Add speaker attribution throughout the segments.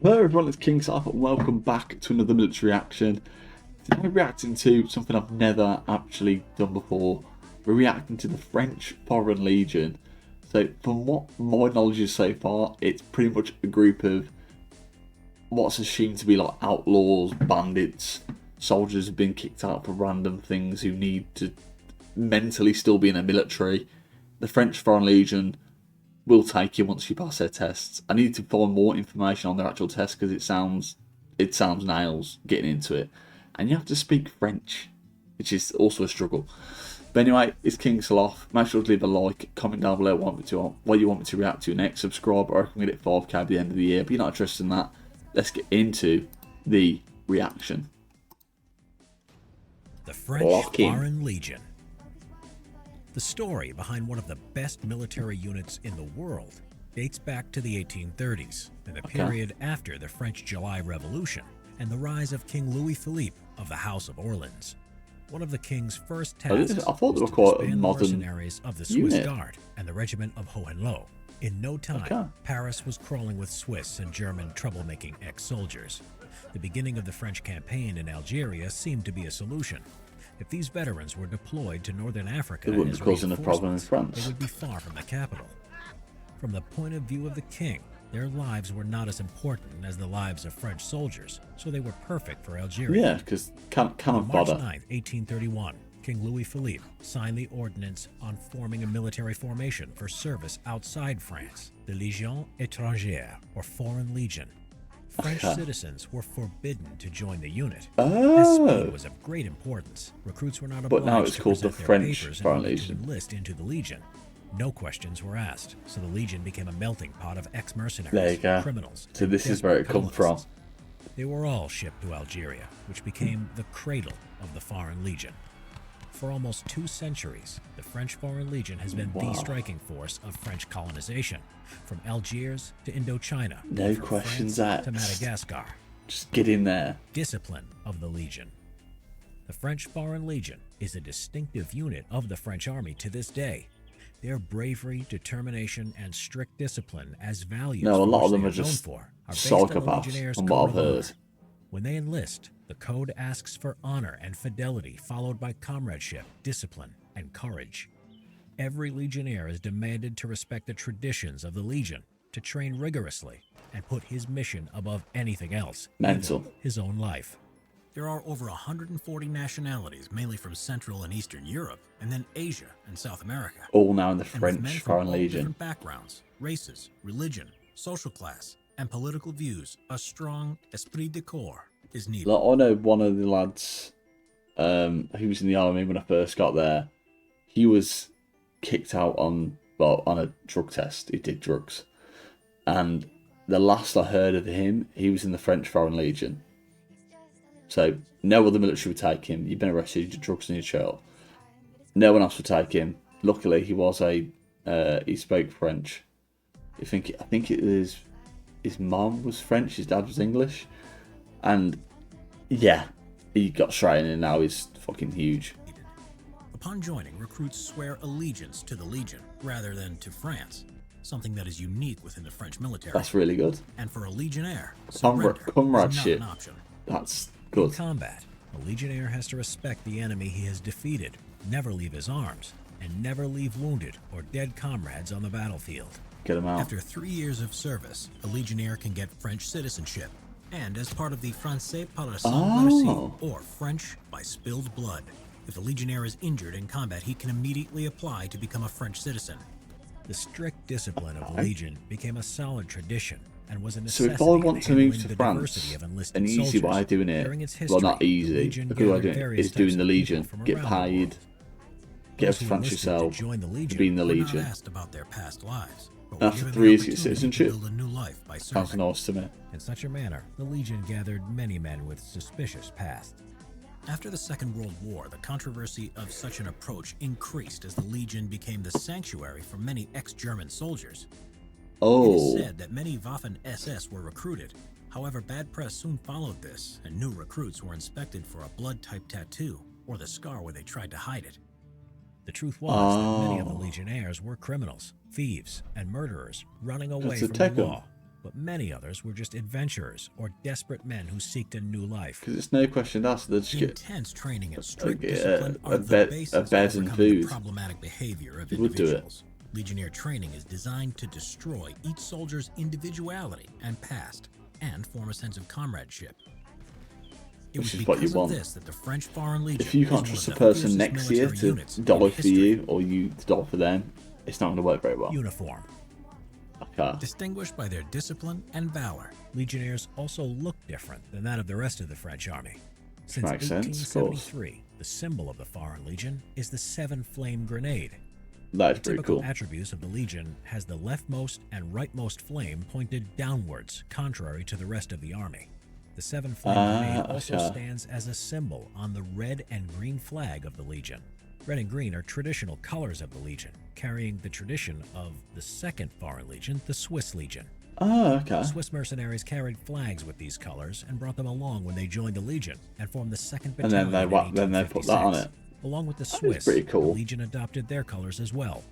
Speaker 1: Hello everyone, it's King Sloth and welcome back to another military reaction. Today we're reacting to something I've never actually done before. We're reacting to the French Foreign Legion. So from what my knowledge is so far, it's pretty much a group of what's assumed to be like outlaws, bandits, soldiers who've been kicked out for random things who need to mentally still be in a military. The French Foreign Legion will take you once you pass their tests. I need to find more information on their actual test because it sounds nails getting into it, and you have to speak French, which is also a struggle. But anyway, it's King Sloth. Make sure to leave a like, comment down below what you want me to react to next, subscribe, or I can get it 5k by the end of the year. But you're not interested in that, let's get into the reaction.
Speaker 2: The French Foreign Legion. The story behind one of the best military units in the world dates back to the 1830s, and the period after the French July Revolution and the rise of King Louis Philippe of the House of Orleans. One of the king's first tasks
Speaker 1: I thought they were
Speaker 2: was to
Speaker 1: quite a
Speaker 2: disband the
Speaker 1: modern
Speaker 2: mercenaries of the Swiss
Speaker 1: unit.
Speaker 2: Guard and the regiment of Hohenlohe. In no time, Paris was crawling with Swiss and German troublemaking ex-soldiers. The beginning of the French campaign in Algeria seemed to be a solution. If these veterans were deployed to northern Africa,
Speaker 1: It wouldn't be causing a problem in France.
Speaker 2: they would be far from the capital. From the point of view of the king, their lives were not as important as the lives of French soldiers, so they were perfect for Algeria.
Speaker 1: Yeah, because cannot
Speaker 2: March
Speaker 1: bother.
Speaker 2: 9, 1831, King Louis Philippe signed the ordinance on forming a military formation for service outside France, the Légion étrangère, or Foreign Legion. French citizens were forbidden to join the unit. As speed was of great importance, recruits were not obliged
Speaker 1: now it's
Speaker 2: to
Speaker 1: called the
Speaker 2: present their
Speaker 1: French
Speaker 2: papers in
Speaker 1: Foreign
Speaker 2: order
Speaker 1: Legion.
Speaker 2: to enlist into the Legion. No questions were asked, so the Legion became a melting pot of ex-mercenaries,
Speaker 1: There you go.
Speaker 2: criminals,
Speaker 1: So
Speaker 2: and
Speaker 1: this is where it
Speaker 2: desperate
Speaker 1: come from.
Speaker 2: colonists. They were all shipped to Algeria, which became the cradle of the Foreign Legion. For almost 2 centuries, the French Foreign Legion has been the striking force of French colonization, from Algiers to Indochina,
Speaker 1: No
Speaker 2: from
Speaker 1: questions
Speaker 2: France to
Speaker 1: asked.
Speaker 2: Madagascar.
Speaker 1: Just get in there.
Speaker 2: Discipline of the Legion. The French Foreign Legion is a distinctive unit of the French army to this day. Their bravery, determination, and strict discipline as values
Speaker 1: No, a lot
Speaker 2: for
Speaker 1: of
Speaker 2: which
Speaker 1: them
Speaker 2: they
Speaker 1: are just
Speaker 2: known for are based on the
Speaker 1: psychopaths,
Speaker 2: Legionnaires'
Speaker 1: from what
Speaker 2: code
Speaker 1: I've
Speaker 2: of honor.
Speaker 1: heard.
Speaker 2: When they enlist, the code asks for honor and fidelity, followed by comradeship, discipline, and courage. Every Legionnaire is demanded to respect the traditions of the Legion, to train rigorously, and put his mission above anything else,
Speaker 1: Mental.
Speaker 2: even his own life. There are over 140 nationalities, mainly from Central and Eastern Europe, and then Asia and South America.
Speaker 1: All now in the
Speaker 2: And with men
Speaker 1: French
Speaker 2: from
Speaker 1: Foreign
Speaker 2: all
Speaker 1: Legion.
Speaker 2: different backgrounds, races, religion, social class, and political views, a strong esprit de corps is needed.
Speaker 1: Like, I know one of the lads who was in the army when I first got there. He was kicked out on a drug test. He did drugs, and the last I heard of him, he was in the French Foreign Legion. So no other military would take him. You've been arrested, you did drugs in your jail. No one else would take him. Luckily, he was he spoke French. I think it was his mom was French, his dad was English, and yeah, he got straight in, and now he's fucking huge.
Speaker 2: Upon joining, recruits swear allegiance to the Legion rather than to France, something that is unique within the French military.
Speaker 1: That's really good.
Speaker 2: And for a Legionnaire, surrender is not
Speaker 1: Comradeship.
Speaker 2: an option.
Speaker 1: That's
Speaker 2: In
Speaker 1: good.
Speaker 2: combat, a Legionnaire has to respect the enemy he has defeated, never leave his arms, and never leave wounded or dead comrades on the battlefield.
Speaker 1: Get him out.
Speaker 2: After 3 years of service, a Legionnaire can get French citizenship, and as part of the Français par le sang versé, or French by spilled blood. If a Legionnaire is injured in combat, he can immediately apply to become a French citizen. The strict discipline of the Legion became a solid tradition and was a
Speaker 1: So
Speaker 2: necessity
Speaker 1: if I want to move
Speaker 2: in
Speaker 1: to
Speaker 2: the
Speaker 1: France,
Speaker 2: diversity of enlisted
Speaker 1: an easy
Speaker 2: soldiers.
Speaker 1: way of doing it,
Speaker 2: During its
Speaker 1: well, not
Speaker 2: history, the
Speaker 1: easy,
Speaker 2: Legion
Speaker 1: a good way of
Speaker 2: gathered
Speaker 1: doing it
Speaker 2: various
Speaker 1: is doing
Speaker 2: types
Speaker 1: the
Speaker 2: of
Speaker 1: Legion,
Speaker 2: people from
Speaker 1: get
Speaker 2: around the
Speaker 1: paid,
Speaker 2: world.
Speaker 1: get
Speaker 2: Those
Speaker 1: to
Speaker 2: who
Speaker 1: France
Speaker 2: enlisted
Speaker 1: yourself,
Speaker 2: to join the Legion
Speaker 1: be in the
Speaker 2: were
Speaker 1: Legion.
Speaker 2: not asked about their past lives, but
Speaker 1: After
Speaker 2: were given
Speaker 1: 3 years,
Speaker 2: the
Speaker 1: you get
Speaker 2: opportunity
Speaker 1: citizenship.
Speaker 2: to build a new life by
Speaker 1: Sounds
Speaker 2: serving.
Speaker 1: nice to me.
Speaker 2: In such a manner, the Legion gathered many men with suspicious past. After the Second World War, the controversy of such an approach increased as the Legion became the sanctuary for many ex-German soldiers. It is said that many Waffen-SS were recruited. However, bad press soon followed this, and new recruits were inspected for a blood-type tattoo or the scar where they tried to hide it. The truth was that many of the Legionnaires were criminals, thieves, and murderers running away
Speaker 1: to
Speaker 2: from
Speaker 1: take
Speaker 2: the
Speaker 1: 'em.
Speaker 2: law. but many others were just adventurers or desperate men who seeked a new life.
Speaker 1: Because it's no question asked. They just get
Speaker 2: Intense training and strict discipline are the basis
Speaker 1: a bed
Speaker 2: of
Speaker 1: and
Speaker 2: overcoming the
Speaker 1: food.
Speaker 2: problematic behavior of
Speaker 1: You would do it.
Speaker 2: individuals. Legionnaire training is designed to destroy each soldier's individuality and past, and form a sense of comradeship. It
Speaker 1: Which
Speaker 2: was
Speaker 1: is what you
Speaker 2: because
Speaker 1: want.
Speaker 2: of this that the French Foreign Legion
Speaker 1: If you
Speaker 2: is
Speaker 1: can't
Speaker 2: one
Speaker 1: trust
Speaker 2: of
Speaker 1: the
Speaker 2: the
Speaker 1: person
Speaker 2: fiercest
Speaker 1: next to you
Speaker 2: military
Speaker 1: to
Speaker 2: units in
Speaker 1: die for
Speaker 2: history.
Speaker 1: you, or you to die for them, it's not going to work very well.
Speaker 2: Uniform.
Speaker 1: Okay.
Speaker 2: Distinguished by their discipline and valor, legionnaires also look different than that of the rest of the French army. Since
Speaker 1: Makes sense, of course.
Speaker 2: 1873, the symbol of the Foreign Legion is the 7-flame grenade.
Speaker 1: That is
Speaker 2: The
Speaker 1: pretty
Speaker 2: typical
Speaker 1: cool.
Speaker 2: attributes of the Legion has the leftmost and rightmost flame pointed downwards, contrary to the rest of the army. The 7-flame grenade also
Speaker 1: okay.
Speaker 2: stands as a symbol on the red and green flag of the Legion. Red and green are traditional colors of the Legion, carrying the tradition of the Second Foreign Legion, the Swiss Legion.
Speaker 1: Oh, okay.
Speaker 2: Swiss mercenaries carried flags with these colors and brought them along when they joined the Legion and formed the 2nd
Speaker 1: And
Speaker 2: Battalion
Speaker 1: then they
Speaker 2: in
Speaker 1: put that on
Speaker 2: 1856.
Speaker 1: it.
Speaker 2: Along with the
Speaker 1: That is
Speaker 2: Swiss,
Speaker 1: pretty cool.
Speaker 2: the Legion adopted their colors as well.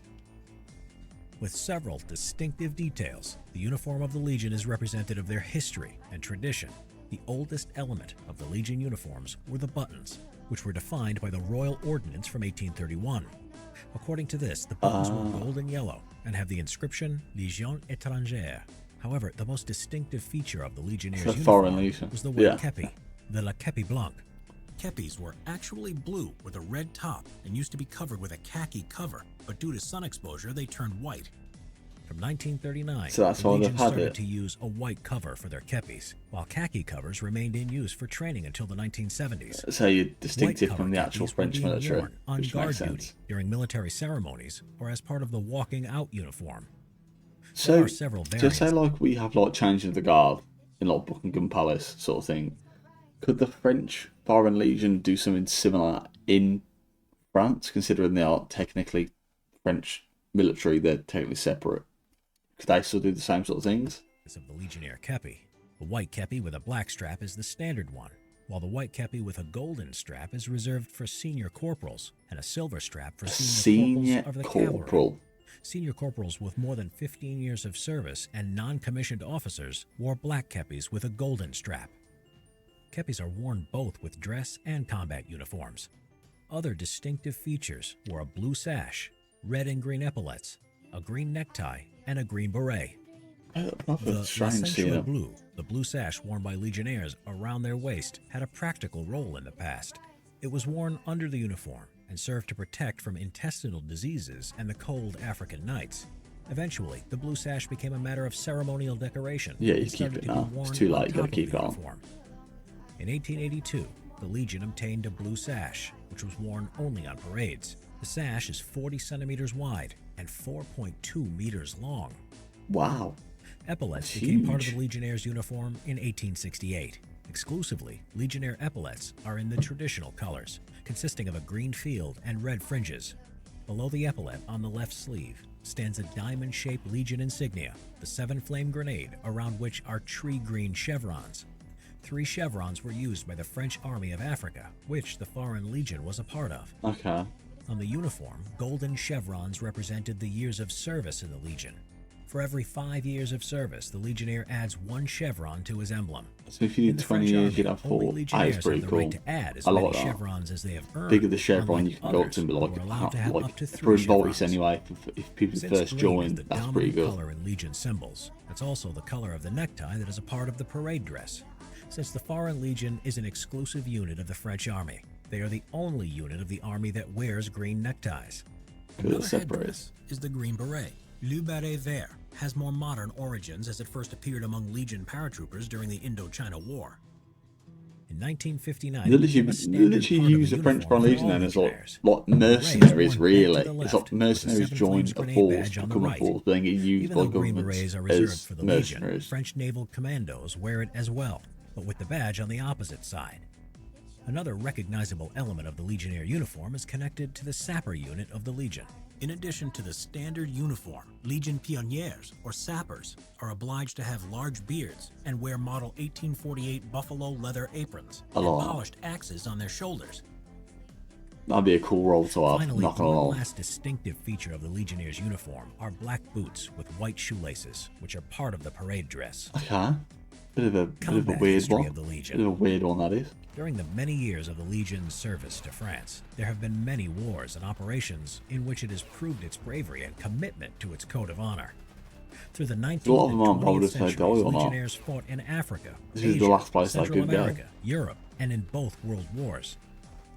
Speaker 2: With several distinctive details, the uniform of the Legion is representative of their history and tradition. The oldest element of the Legion uniforms were the buttons, which were defined by the Royal Ordinance from 1831. According to this, the buttons were gold and yellow and have the inscription Légion étrangère. However, the most distinctive feature of the Legionnaires'
Speaker 1: The
Speaker 2: uniform
Speaker 1: Foreign Legion.
Speaker 2: was the white
Speaker 1: Yeah.
Speaker 2: kepi, the la kepi blanc. Kepis were actually blue with a red top and used to be covered with a khaki cover, but due to sun exposure, they turned white. From 1939,
Speaker 1: So that's
Speaker 2: the
Speaker 1: why they've
Speaker 2: Legion
Speaker 1: had
Speaker 2: started
Speaker 1: it.
Speaker 2: to use a white cover for their kepis, while khaki covers remained in use for training until the 1970s.
Speaker 1: So you're distinctive
Speaker 2: White
Speaker 1: from the
Speaker 2: cover
Speaker 1: actual
Speaker 2: kepis were
Speaker 1: French
Speaker 2: being
Speaker 1: military,
Speaker 2: worn on
Speaker 1: which
Speaker 2: guard
Speaker 1: makes
Speaker 2: duty
Speaker 1: sense.
Speaker 2: during military ceremonies or as part of the walking out uniform.
Speaker 1: So,
Speaker 2: There are several
Speaker 1: just say
Speaker 2: variants.
Speaker 1: like we have like changing of the guard in like Buckingham Palace sort of thing. Could the French Foreign Legion do something similar in France, considering they are technically French military? They're technically separate. Could they still do the same sort of things?
Speaker 2: Of the Legionnaire kepi. The white kepi with a black strap is the standard one, while the white kepi with a golden strap is reserved for senior corporals and a silver strap for senior
Speaker 1: Senior
Speaker 2: corporals of the cavalry.
Speaker 1: corporal.
Speaker 2: Senior corporals with more than 15 years of service and non-commissioned officers wore black kepis with a golden strap. Kepis are worn both with dress and combat uniforms. Other distinctive features were a blue sash, red and green epaulets, a green necktie, and a green beret. The
Speaker 1: Strange seeing them.
Speaker 2: blue, the blue sash worn by legionnaires around their waist, had a practical role in the past. It was worn under the uniform and served to protect from intestinal diseases and the cold African nights. Eventually, the blue sash became a matter of ceremonial decoration.
Speaker 1: Yeah, you
Speaker 2: and
Speaker 1: keep
Speaker 2: started
Speaker 1: it
Speaker 2: to be
Speaker 1: now. It's
Speaker 2: worn
Speaker 1: too
Speaker 2: on
Speaker 1: late, you gotta
Speaker 2: top of
Speaker 1: keep
Speaker 2: the
Speaker 1: it on.
Speaker 2: uniform. In 1882, the Legion obtained a blue sash, which was worn only on parades. The sash is 40 centimeters wide and 4.2 meters long.
Speaker 1: Wow.
Speaker 2: Epaulets
Speaker 1: That's
Speaker 2: became part of
Speaker 1: huge.
Speaker 2: the Legionnaires' uniform in 1868. Exclusively, Legionnaire epaulets are in the traditional colors, consisting of a green field and red fringes. Below the epaulette on the left sleeve stands a diamond-shaped Legion insignia, the 7-flame grenade, around which are tree green chevrons. 3 chevrons were used by the French Army of Africa, which the Foreign Legion was a part of.
Speaker 1: Okay.
Speaker 2: On the uniform, golden chevrons represented the years of service in the Legion. For every 5 years of service, the Legionnaire adds 1 chevron to his emblem.
Speaker 1: So if you
Speaker 2: In
Speaker 1: did
Speaker 2: the
Speaker 1: 20
Speaker 2: French
Speaker 1: years,
Speaker 2: Army,
Speaker 1: you'd have 4.
Speaker 2: only
Speaker 1: That
Speaker 2: Legionnaires
Speaker 1: is pretty
Speaker 2: have the
Speaker 1: cool.
Speaker 2: right to add as
Speaker 1: I
Speaker 2: many
Speaker 1: like that.
Speaker 2: chevrons as they have earned.
Speaker 1: Bigger the chevron,
Speaker 2: unlike
Speaker 1: you can go up
Speaker 2: others
Speaker 1: to, but
Speaker 2: who
Speaker 1: like,
Speaker 2: are allowed to have up to 3
Speaker 1: for advice
Speaker 2: chevrons.
Speaker 1: anyway, if people
Speaker 2: Since
Speaker 1: first
Speaker 2: green
Speaker 1: join,
Speaker 2: is the
Speaker 1: that's pretty
Speaker 2: dominant
Speaker 1: good.
Speaker 2: color in Legion symbols, it's also the color of the necktie that is a part of the parade dress. Since the Foreign Legion is an exclusive unit of the French Army, they are the only unit of the army that wears green neckties.
Speaker 1: Because
Speaker 2: Another
Speaker 1: it's separated.
Speaker 2: headdress is the green beret. Le Beret Vert has more modern origins as it first appeared among Legion paratroopers during the Indochina War. In 1959,
Speaker 1: They
Speaker 2: it became a standard
Speaker 1: literally
Speaker 2: part of
Speaker 1: use the French
Speaker 2: uniform
Speaker 1: Foreign
Speaker 2: for
Speaker 1: Legion
Speaker 2: all
Speaker 1: then as
Speaker 2: legionnaires.
Speaker 1: like
Speaker 2: The beret is
Speaker 1: mercenaries,
Speaker 2: worn
Speaker 1: really.
Speaker 2: bent to the
Speaker 1: It's
Speaker 2: left,
Speaker 1: like mercenaries
Speaker 2: with the 7
Speaker 1: join
Speaker 2: flames
Speaker 1: a
Speaker 2: grenade
Speaker 1: force,
Speaker 2: badge on the
Speaker 1: become a
Speaker 2: right.
Speaker 1: force, then get used
Speaker 2: Even
Speaker 1: by
Speaker 2: though green
Speaker 1: governments
Speaker 2: berets are reserved
Speaker 1: as
Speaker 2: for the Legion,
Speaker 1: mercenaries.
Speaker 2: French naval commandos wear it as well, but with the badge on the opposite side. Another recognizable element of the Legionnaire uniform is connected to the sapper unit of the Legion. In addition to the standard uniform, Legion pionniers, or sappers, are obliged to have large beards and wear model 1848 buffalo leather aprons
Speaker 1: A
Speaker 2: and
Speaker 1: lot.
Speaker 2: polished axes on their shoulders.
Speaker 1: That'd be a cool role to have,
Speaker 2: Finally,
Speaker 1: not gonna
Speaker 2: one
Speaker 1: lie.
Speaker 2: last distinctive feature of the Legionnaires' uniform are black boots with white shoelaces, which are part of the parade dress.
Speaker 1: Okay. Bit of a
Speaker 2: Combat
Speaker 1: weird
Speaker 2: history
Speaker 1: one.
Speaker 2: of the Legion.
Speaker 1: Bit of a weird one, that is.
Speaker 2: During the many years of the Legion's service to France, there have been many wars and operations in which it has proved its bravery and commitment to its code of honor. Through the 19th
Speaker 1: A lot of
Speaker 2: and
Speaker 1: them aren't bothered
Speaker 2: 20th
Speaker 1: if they
Speaker 2: centuries,
Speaker 1: die or not.
Speaker 2: Legionnaires fought in Africa,
Speaker 1: This
Speaker 2: Asia,
Speaker 1: is the last place they
Speaker 2: Central
Speaker 1: could go.
Speaker 2: America, Europe, and in both world wars.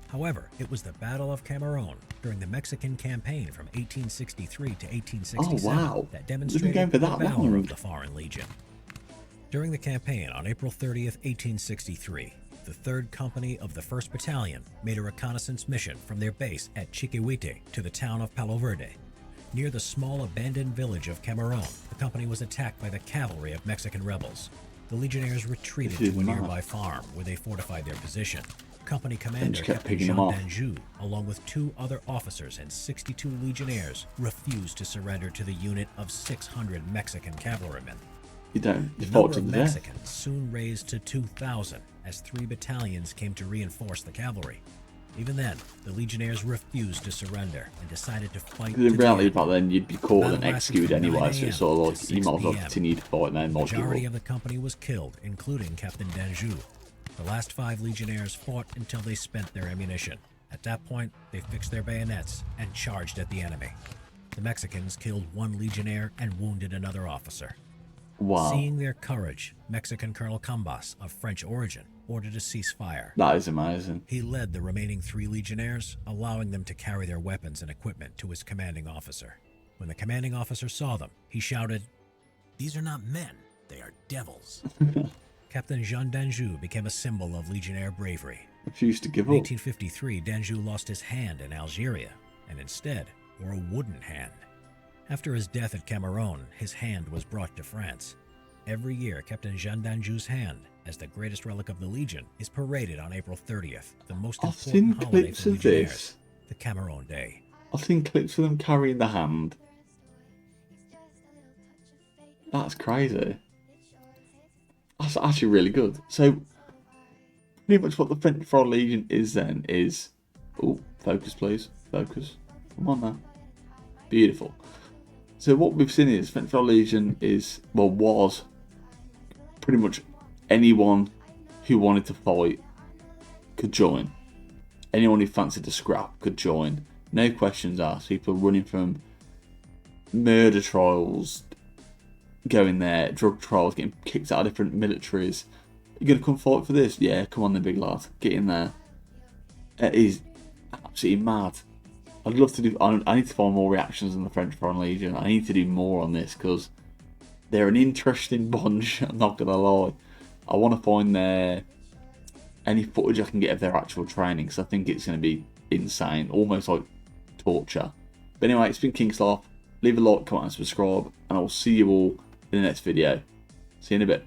Speaker 2: However, it was the Battle of Camerone during the Mexican campaign from 1863 to 1867
Speaker 1: Oh, wow.
Speaker 2: that
Speaker 1: They've been
Speaker 2: demonstrated
Speaker 1: going for
Speaker 2: the
Speaker 1: that
Speaker 2: valor
Speaker 1: long.
Speaker 2: of the Foreign Legion. During the campaign on April 30th, 1863, the 3rd Company of the 1st Battalion made a reconnaissance mission from their base at Chiquihuite to the town of Palo Verde. Near the small abandoned village of Camerone, the company was attacked by the cavalry of Mexican rebels. The Legionnaires retreated
Speaker 1: This is
Speaker 2: to a
Speaker 1: mad.
Speaker 2: nearby farm where they fortified their position. Company
Speaker 1: just
Speaker 2: commander
Speaker 1: kept
Speaker 2: Captain
Speaker 1: picking
Speaker 2: Jean
Speaker 1: them off.
Speaker 2: d'Anjou, along with 2 other officers and 62 Legionnaires, refused to surrender to the unit of 600 Mexican cavalrymen.
Speaker 1: You don't. You
Speaker 2: The
Speaker 1: fought
Speaker 2: number
Speaker 1: to
Speaker 2: of
Speaker 1: the death.
Speaker 2: Mexicans soon raised to 2,000 as 3 battalions came to reinforce the cavalry. Even then, the Legionnaires refused to surrender and decided to fight
Speaker 1: Because in
Speaker 2: to the
Speaker 1: reality,
Speaker 2: end.
Speaker 1: back then, you'd be caught
Speaker 2: Battle
Speaker 1: and
Speaker 2: lasted
Speaker 1: executed
Speaker 2: from 9
Speaker 1: anyway, so it's sort of
Speaker 2: a.m.
Speaker 1: like,
Speaker 2: to
Speaker 1: you might as
Speaker 2: 6
Speaker 1: well
Speaker 2: p.m.
Speaker 1: continue to fight and then
Speaker 2: The
Speaker 1: mod
Speaker 2: majority
Speaker 1: you
Speaker 2: of the company was killed, including Captain d'Anjou. The last 5 Legionnaires fought until they spent their ammunition. At that point, they fixed their bayonets and charged at the enemy. The Mexicans killed 1 Legionnaire and wounded another officer.
Speaker 1: Wow.
Speaker 2: Seeing their courage, Mexican Colonel Cambas, of French origin, ordered a ceasefire.
Speaker 1: That is amazing.
Speaker 2: He led the remaining 3 Legionnaires, allowing them to carry their weapons and equipment to his commanding officer. When the commanding officer saw them, he shouted, "These are not men, they are devils." Captain Jean d'Anjou became a symbol of Legionnaire bravery.
Speaker 1: Refused to give
Speaker 2: In
Speaker 1: up.
Speaker 2: 1853, d'Anjou lost his hand in Algeria, and instead wore a wooden hand. After his death at Cameroon, his hand was brought to France. Every year, Captain Jean d'Anjou's hand, as the greatest relic of the Legion, is paraded on April 30th, the most
Speaker 1: I've seen
Speaker 2: important holiday
Speaker 1: clips
Speaker 2: for
Speaker 1: of
Speaker 2: Legionnaires,
Speaker 1: this.
Speaker 2: the Camerone Day.
Speaker 1: I've seen clips of them carrying the hand. That's crazy. That's actually really good. So, pretty much what the French Foreign Legion is then is... Oh, focus please. Focus. Come on now. Beautiful. So what we've seen is French Foreign Legion is, well, was pretty much anyone who wanted to fight could join. Anyone who fancied to scrap could join. No questions asked. People running from murder trials, going there, drug trials, getting kicked out of different militaries. You're going to come fight for this? Yeah, come on then, big lad. Get in there. It is absolutely mad. I'd love to do... I need to find more reactions on the French Foreign Legion. I need to do more on this because they're an interesting bunch. I'm not going to lie. I want to find any footage I can get of their actual training because I think it's going to be insane. Almost like torture. But anyway, it's been King Sloth. Leave a like, comment and subscribe. And I will see you all in the next video. See you in a bit.